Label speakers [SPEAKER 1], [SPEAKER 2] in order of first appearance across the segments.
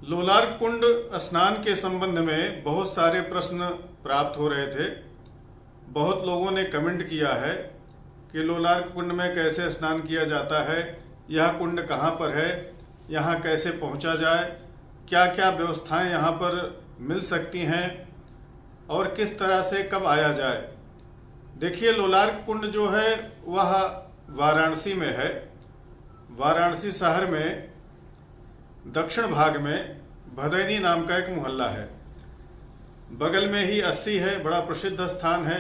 [SPEAKER 1] लोलार्क कुंड स्नान के संबंध में बहुत सारे प्रश्न प्राप्त हो रहे थे। बहुत लोगों ने कमेंट किया है कि लोलार्क कुंड में कैसे स्नान किया जाता है, यह कुंड कहाँ पर है, यहाँ कैसे पहुँचा जाए, क्या क्या व्यवस्थाएं यहाँ पर मिल सकती हैं और किस तरह से कब आया जाए। देखिए, लोलार्क कुंड जो है वह वाराणसी में है। वाराणसी शहर में दक्षिण भाग में भदैनी नाम का एक मोहल्ला है। बगल में ही अस्सी है, बड़ा प्रसिद्ध स्थान है।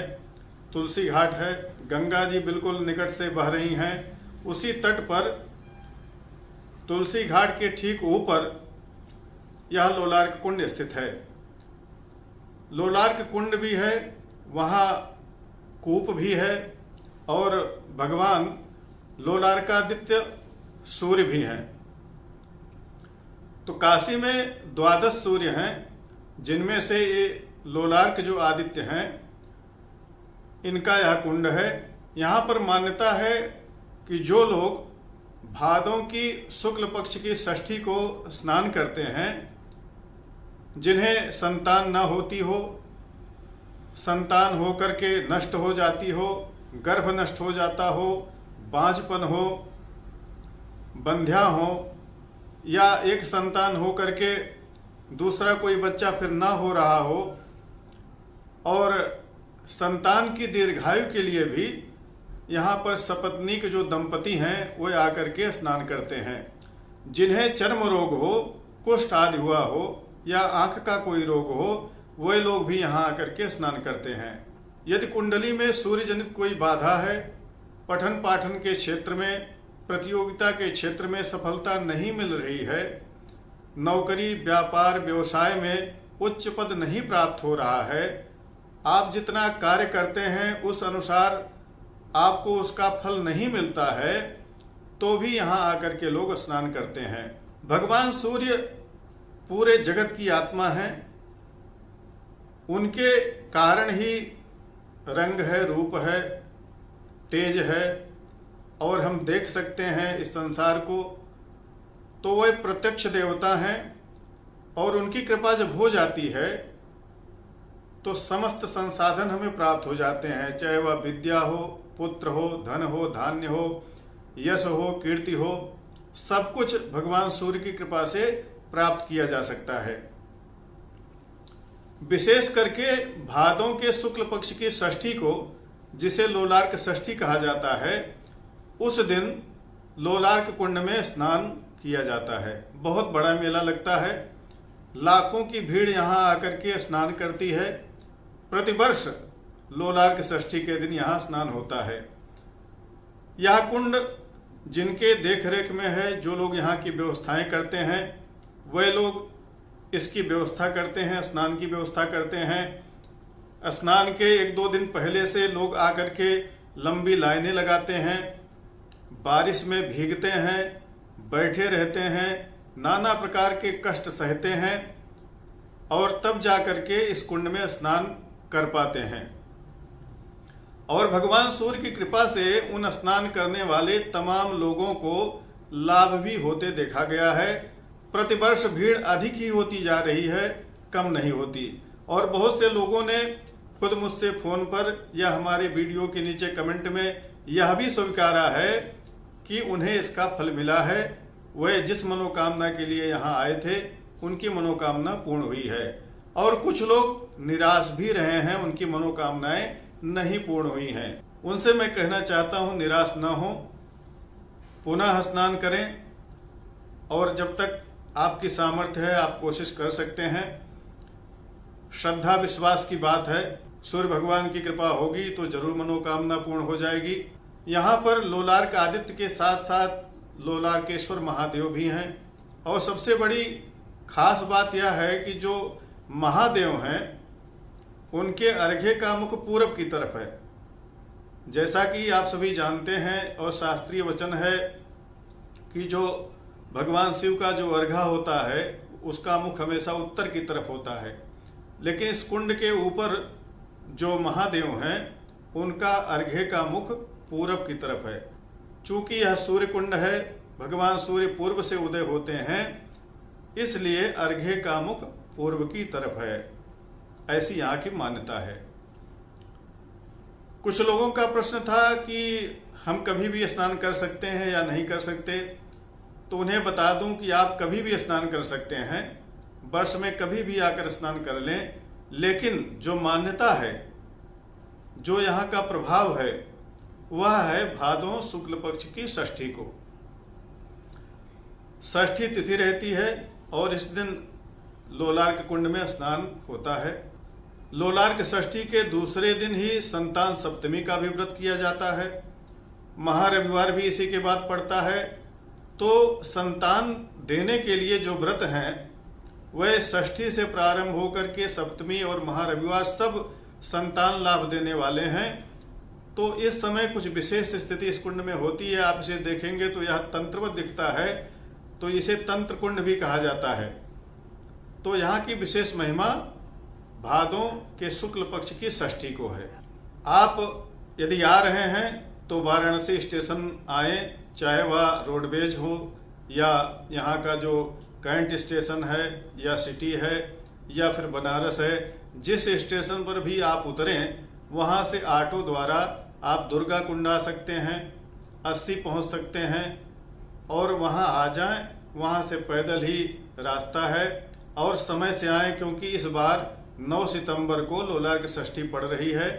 [SPEAKER 1] तुलसी घाट है, गंगा जी बिल्कुल निकट से बह रही हैं। उसी तट पर तुलसी घाट के ठीक ऊपर यह लोलार्क कुंड स्थित है। लोलार्क कुंड भी है, वहाँ कूप भी है और भगवान लोलार्कादित्य सूर्य भी हैं। तो काशी में 12 सूर्य हैं, जिनमें से ये लोलार्क जो आदित्य हैं, इनका यह कुंड है। यहाँ पर मान्यता है कि जो लोग भादों की शुक्ल पक्ष की षष्ठी को स्नान करते हैं, जिन्हें संतान न होती हो, संतान हो करके नष्ट हो जाती हो, गर्भ नष्ट हो जाता हो, बांझपन हो, बंध्या हो, या एक संतान हो करके दूसरा कोई बच्चा फिर ना हो रहा हो, और संतान की दीर्घायु के लिए भी यहाँ पर सपत्नीक जो दंपति हैं वो आकर के स्नान करते हैं। जिन्हें चर्म रोग हो, कुष्ठ आदि हुआ हो या आंख का कोई रोग हो, वे लोग भी यहाँ आकर के स्नान करते हैं। यदि कुंडली में सूर्य जनित कोई बाधा है, पठन पाठन के क्षेत्र में, प्रतियोगिता के क्षेत्र में सफलता नहीं मिल रही है, नौकरी व्यापार व्यवसाय में उच्च पद नहीं प्राप्त हो रहा है, आप जितना कार्य करते हैं उस अनुसार आपको उसका फल नहीं मिलता है, तो भी यहाँ आकर के लोग स्नान करते हैं। भगवान सूर्य पूरे जगत की आत्मा हैं। उनके कारण ही रंग है, रूप है, तेज है और हम देख सकते हैं इस संसार को। तो वह प्रत्यक्ष देवता हैं और उनकी कृपा जब हो जाती है तो समस्त संसाधन हमें प्राप्त हो जाते हैं, चाहे वह विद्या हो, पुत्र हो, धन हो, धान्य हो, यश हो, कीर्ति हो, सब कुछ भगवान सूर्य की कृपा से प्राप्त किया जा सकता है। विशेष करके भादों के शुक्ल पक्ष की षष्ठी को, जिसे लोलार्क षष्ठी कहा जाता है, उस दिन लोलार्क कुंड में स्नान किया जाता है। बहुत बड़ा मेला लगता है, लाखों की भीड़ यहाँ आकर के स्नान करती है। प्रतिवर्ष लोलार्क षष्ठी के दिन यहाँ स्नान होता है। यह कुंड जिनके देखरेख में है, जो लोग यहाँ की व्यवस्थाएं करते हैं, वे लोग इसकी व्यवस्था करते हैं, स्नान की व्यवस्था करते हैं। स्नान के 1-2 दिन पहले से लोग आकर के लंबी लाइनें लगाते हैं, बारिश में भीगते हैं, बैठे रहते हैं, नाना प्रकार के कष्ट सहते हैं और तब जाकर के इस कुंड में स्नान कर पाते हैं। और भगवान सूर्य की कृपा से उन स्नान करने वाले तमाम लोगों को लाभ भी होते देखा गया है। प्रतिवर्ष भीड़ अधिक ही होती जा रही है, कम नहीं होती। और बहुत से लोगों ने खुद मुझसे फ़ोन पर या हमारे वीडियो के नीचे कमेंट में यह भी स्वीकारा है कि उन्हें इसका फल मिला है। वह जिस मनोकामना के लिए यहाँ आए थे, उनकी मनोकामना पूर्ण हुई है। और कुछ लोग निराश भी रहे हैं, उनकी मनोकामनाएं नहीं पूर्ण हुई हैं। उनसे मैं कहना चाहता हूँ, निराश न हो, पुनः स्नान करें और जब तक आपकी सामर्थ्य है आप कोशिश कर सकते हैं। श्रद्धा विश्वास की बात है, सूर्य भगवान की कृपा होगी तो जरूर मनोकामना पूर्ण हो जाएगी। यहाँ पर लोलार्क आदित्य के साथ साथ लोलार्केश्वर महादेव भी हैं। और सबसे बड़ी खास बात यह है कि जो महादेव हैं, उनके अर्घ्य का मुख पूरब की तरफ है। जैसा कि आप सभी जानते हैं और शास्त्रीय वचन है कि जो भगवान शिव का जो अर्घा होता है, उसका मुख हमेशा उत्तर की तरफ होता है। लेकिन इस कुंड के ऊपर जो महादेव हैं, उनका अर्घ्य का मुख पूरब की तरफ है। चूंकि यह सूर्य कुंड है, भगवान सूर्य पूर्व से उदय होते हैं, इसलिए अर्घ्य का मुख पूर्व की तरफ है, ऐसी यहाँ की मान्यता है। कुछ लोगों का प्रश्न था कि हम कभी भी स्नान कर सकते हैं या नहीं कर सकते, तो उन्हें बता दूं कि आप कभी भी स्नान कर सकते हैं, वर्ष में कभी भी आकर स्नान कर लें, लेकिन जो मान्यता है, जो यहाँ का प्रभाव है, वह है भादों शुक्ल पक्ष की षष्ठी को। षष्ठी तिथि रहती है और इस दिन लोलार्क कुंड में स्नान होता है। लोलार्क षष्ठी के दूसरे दिन ही संतान सप्तमी का भी व्रत किया जाता है। महारविवार भी इसी के बाद पड़ता है। तो संतान देने के लिए जो व्रत हैं वह षष्ठी से प्रारंभ होकर के सप्तमी और महारविवार सब संतान लाभ देने वाले हैं। तो इस समय कुछ विशेष स्थिति इस कुंड में होती है। आप इसे देखेंगे तो यह तंत्रवत दिखता है, तो इसे तंत्र कुंड भी कहा जाता है। तो यहाँ की विशेष महिमा भादों के शुक्ल पक्ष की षष्ठी को है। आप यदि आ रहे हैं तो वाराणसी स्टेशन आए, चाहे वह रोडवेज हो या यहाँ का जो कैंट स्टेशन है या सिटी है या फिर बनारस है, जिस स्टेशन पर भी आप उतरें वहाँ से ऑटो द्वारा आप दुर्गा कुंड आ सकते हैं, 80 पहुँच सकते हैं और वहाँ आ जाएं। वहाँ से पैदल ही रास्ता है और समय से आएँ, क्योंकि इस बार 9 सितंबर को लोलार्क षष्ठी पड़ रही है।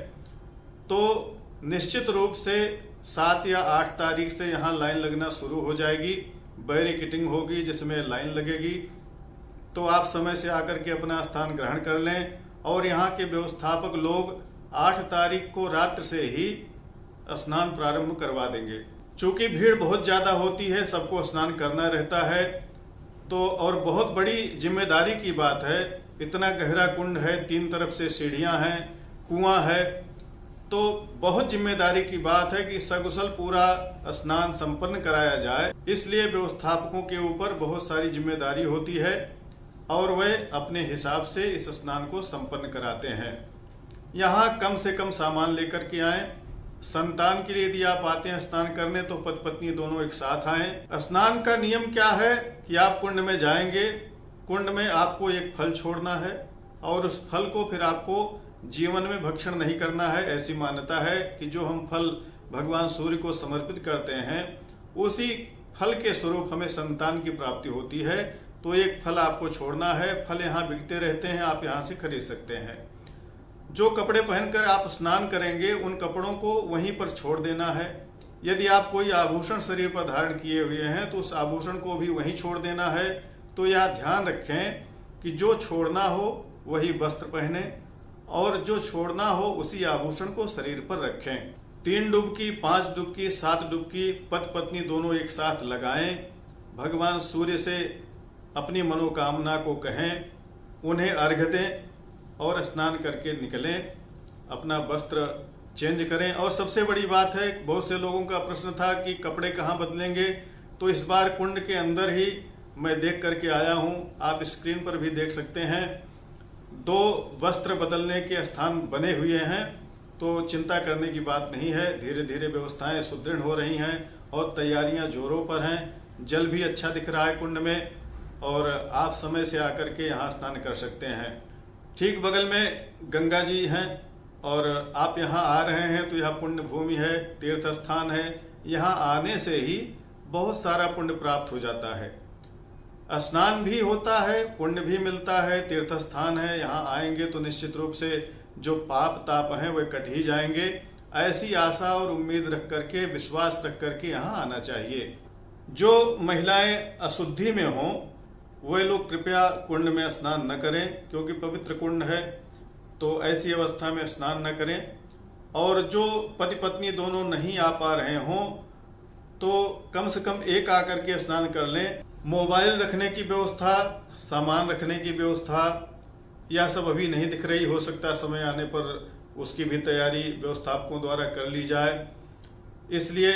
[SPEAKER 1] तो निश्चित रूप से 7 या 8 तारीख से यहाँ लाइन लगना शुरू हो जाएगी, बैरिकेडिंग होगी जिसमें लाइन लगेगी। तो आप समय से आकर के अपना स्थान ग्रहण कर लें और यहाँ के व्यवस्थापक लोग 8 तारीख को रात्र से ही स्नान प्रारंभ करवा देंगे। चूँकि भीड़ बहुत ज़्यादा होती है, सबको स्नान करना रहता है, तो और बहुत बड़ी जिम्मेदारी की बात है। इतना गहरा कुंड है, 3 तरफ से सीढ़ियाँ हैं, कुआं है, तो बहुत जिम्मेदारी की बात है कि सकुशल पूरा स्नान संपन्न कराया जाए। इसलिए व्यवस्थापकों के ऊपर बहुत सारी जिम्मेदारी होती है और वे अपने हिसाब से इस स्नान को संपन्न कराते हैं। यहाँ कम से कम सामान लेकर के आएँ। संतान के लिए यदि आप आते हैं स्नान करने तो पति पत्नी दोनों एक साथ आएँ। स्नान का नियम क्या है कि आप कुंड में जाएंगे, कुंड में आपको एक फल छोड़ना है और उस फल को फिर आपको जीवन में भक्षण नहीं करना है। ऐसी मान्यता है कि जो हम फल भगवान सूर्य को समर्पित करते हैं, उसी फल के स्वरूप हमें संतान की प्राप्ति होती है। तो एक फल आपको छोड़ना है। फल यहाँ बिकते रहते हैं, आप यहाँ से खरीद सकते हैं। जो कपड़े पहनकर आप स्नान करेंगे उन कपड़ों को वहीं पर छोड़ देना है। यदि आप कोई आभूषण शरीर पर धारण किए हुए हैं तो उस आभूषण को भी वहीं छोड़ देना है। तो यह ध्यान रखें कि जो छोड़ना हो वही वस्त्र पहने और जो छोड़ना हो उसी आभूषण को शरीर पर रखें। 3 डुबकी, 5 डुबकी, 7 डुबकी पति पत्नी दोनों एक साथ लगाएं। भगवान सूर्य से अपनी मनोकामना को कहें, उन्हें अर्घ्य दें और स्नान करके निकलें, अपना वस्त्र चेंज करें। और सबसे बड़ी बात है, बहुत से लोगों का प्रश्न था कि कपड़े कहाँ बदलेंगे, तो इस बार कुंड के अंदर ही मैं देख करके आया हूँ, आप स्क्रीन पर भी देख सकते हैं। 2 वस्त्र बदलने के स्थान बने हुए हैं, तो चिंता करने की बात नहीं है। धीरे धीरे व्यवस्थाएं सुदृढ़ हो रही हैं और तैयारियां जोरों पर हैं। जल भी अच्छा दिख रहा है कुंड में और आप समय से आकर के यहाँ स्नान कर सकते हैं। ठीक बगल में गंगा जी हैं और आप यहाँ आ रहे हैं तो यह पुण्य भूमि है, तीर्थ स्थान है। यहाँ आने से ही बहुत सारा पुण्य प्राप्त हो जाता है। स्नान भी होता है, पुण्य भी मिलता है, तीर्थ स्थान है। यहाँ आएंगे तो निश्चित रूप से जो पाप ताप हैं वे कट ही जाएंगे। ऐसी आशा और उम्मीद रख करके, विश्वास रख करके यहाँ आना चाहिए। जो महिलाएं अशुद्धि में हों वे लोग कृपया कुंड में स्नान न करें, क्योंकि पवित्र कुंड है, तो ऐसी अवस्था में स्नान न करें। और जो पति पत्नी दोनों नहीं आ पा रहे हों तो कम से कम एक आकर के स्नान कर लें। मोबाइल रखने की व्यवस्था, सामान रखने की व्यवस्था, यह सब अभी नहीं दिख रही। हो सकता है समय आने पर उसकी भी तैयारी व्यवस्थापकों द्वारा कर ली जाए। इसलिए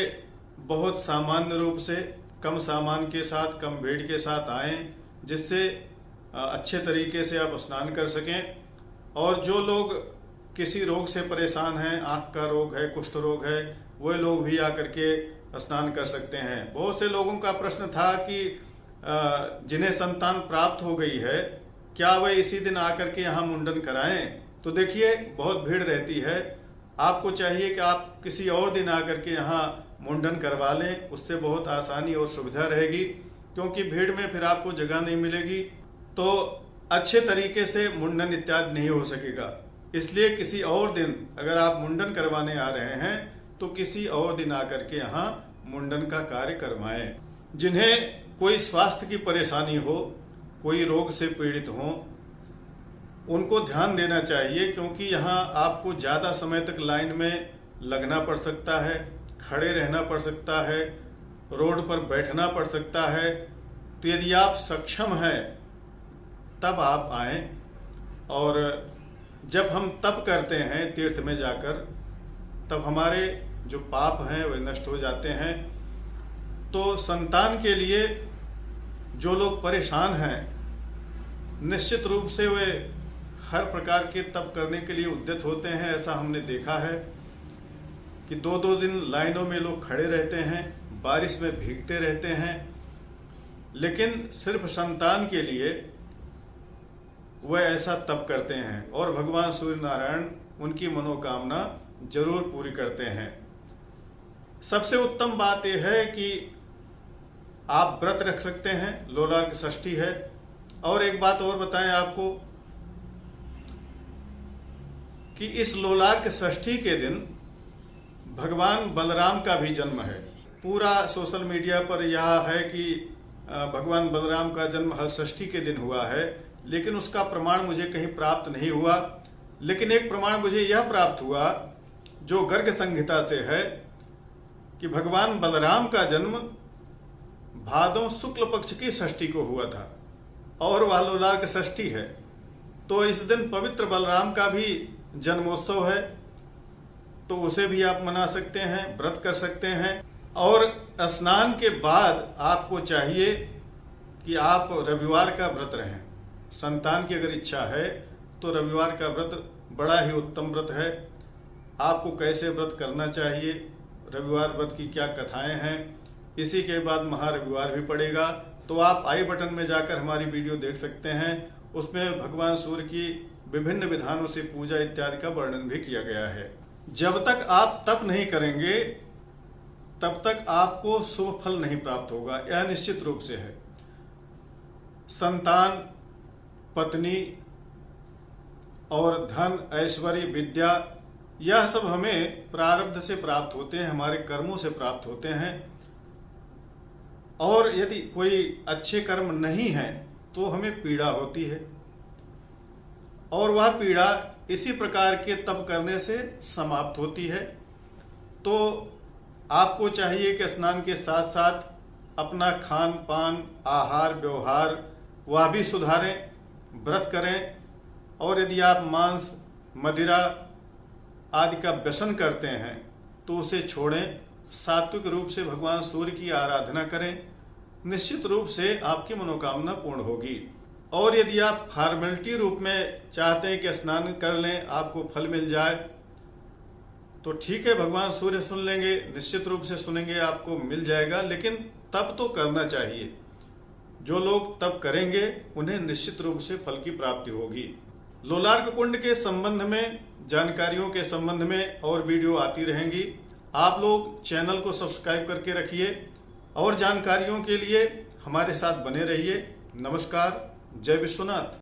[SPEAKER 1] बहुत सामान्य रूप से कम सामान के साथ, कम भीड़ के साथ आएं, जिससे अच्छे तरीके से आप स्नान कर सकें। और जो लोग किसी रोग से परेशान हैं, आँख का रोग है, कुष्ठ रोग है, वे लोग भी आकर के स्नान कर सकते हैं। बहुत से लोगों का प्रश्न था कि जिन्हें संतान प्राप्त हो गई है, क्या वे इसी दिन आकर के यहाँ मुंडन कराएं? तो देखिए, बहुत भीड़ रहती है। आपको चाहिए कि आप किसी और दिन आकर के यहाँ मुंडन करवा लें, उससे बहुत आसानी और सुविधा रहेगी, क्योंकि भीड़ में फिर आपको जगह नहीं मिलेगी, तो अच्छे तरीके से मुंडन इत्यादि नहीं हो सकेगा। इसलिए किसी और दिन अगर आप मुंडन करवाने आ रहे हैं तो किसी और दिन आकर के यहाँ मुंडन का कार्य करवाएं। जिन्हें कोई स्वास्थ्य की परेशानी हो, कोई रोग से पीड़ित हो, उनको ध्यान देना चाहिए, क्योंकि यहाँ आपको ज़्यादा समय तक लाइन में लगना पड़ सकता है, खड़े रहना पड़ सकता है, रोड पर बैठना पड़ सकता है। तो यदि आप सक्षम हैं तब आप आएं, और जब हम तप करते हैं तीर्थ में जाकर, तब हमारे जो पाप हैं वे नष्ट हो जाते हैं। तो संतान के लिए जो लोग परेशान हैं, निश्चित रूप से वे हर प्रकार के तप करने के लिए उद्यत होते हैं। ऐसा हमने देखा है कि 2-2 दिन लाइनों में लोग खड़े रहते हैं, बारिश में भीगते रहते हैं, लेकिन सिर्फ संतान के लिए वह ऐसा तप करते हैं, और भगवान सूर्य नारायण उनकी मनोकामना जरूर पूरी करते हैं। सबसे उत्तम बात यह है कि आप व्रत रख सकते हैं, लोलार्क षष्ठी है। और एक बात और बताएं आपको कि इस लोलार्क षष्ठी के दिन भगवान बलराम का भी जन्म है। पूरा सोशल मीडिया पर यह है कि भगवान बलराम का जन्म हर षष्ठी के दिन हुआ है, लेकिन उसका प्रमाण मुझे कहीं प्राप्त नहीं हुआ। लेकिन एक प्रमाण मुझे यह प्राप्त हुआ जो गर्ग संहिता से है कि भगवान बलराम का जन्म भादों शुक्ल पक्ष की षष्ठी को हुआ था, और वह लोलार्क षष्ठी है। तो इस दिन पवित्र बलराम का भी जन्मोत्सव है, तो उसे भी आप मना सकते हैं, व्रत कर सकते हैं। और स्नान के बाद आपको चाहिए कि आप रविवार का व्रत रहें। संतान की अगर इच्छा है तो रविवार का व्रत बड़ा ही उत्तम व्रत है। आपको कैसे व्रत करना चाहिए, रविवार व्रत की क्या कथाएं हैं, इसी के बाद महारविवार भी पड़ेगा। तो आप आई बटन में जाकर हमारी वीडियो देख सकते हैं। उसमें भगवान सूर्य की विभिन्न विधानों से पूजा इत्यादि का वर्णन भी किया गया है। जब तक आप तप नहीं करेंगे तब तक आपको शुभ फल नहीं प्राप्त होगा, यह निश्चित रूप से है। संतान, पत्नी और धन, ऐश्वर्य, विद्या, यह सब हमें प्रारब्ध से प्राप्त होते हैं, हमारे कर्मों से प्राप्त होते हैं। और यदि कोई अच्छे कर्म नहीं है तो हमें पीड़ा होती है, और वह पीड़ा इसी प्रकार के तप करने से समाप्त होती है। तो आपको चाहिए कि स्नान के साथ साथ अपना खान पान, आहार व्यवहार वह भी सुधारें, व्रत करें। और यदि आप मांस, मदिरा आदि का व्यसन करते हैं तो उसे छोड़ें, सात्विक रूप से भगवान सूर्य की आराधना करें। निश्चित रूप से आपकी मनोकामना पूर्ण होगी। और यदि आप फॉर्मेलिटी रूप में चाहते हैं कि स्नान कर लें, आपको फल मिल जाए, तो ठीक है, भगवान सूर्य सुन लेंगे, निश्चित रूप से सुनेंगे, आपको मिल जाएगा। लेकिन तप तो करना चाहिए। जो लोग तप करेंगे उन्हें निश्चित रूप से फल की प्राप्ति होगी। लोलार्क कुंड के संबंध में, जानकारियों के संबंध में और वीडियो आती रहेंगी। आप लोग चैनल को सब्सक्राइब करके रखिए और जानकारियों के लिए हमारे साथ बने रहिए। नमस्कार, जय विश्वनाथ।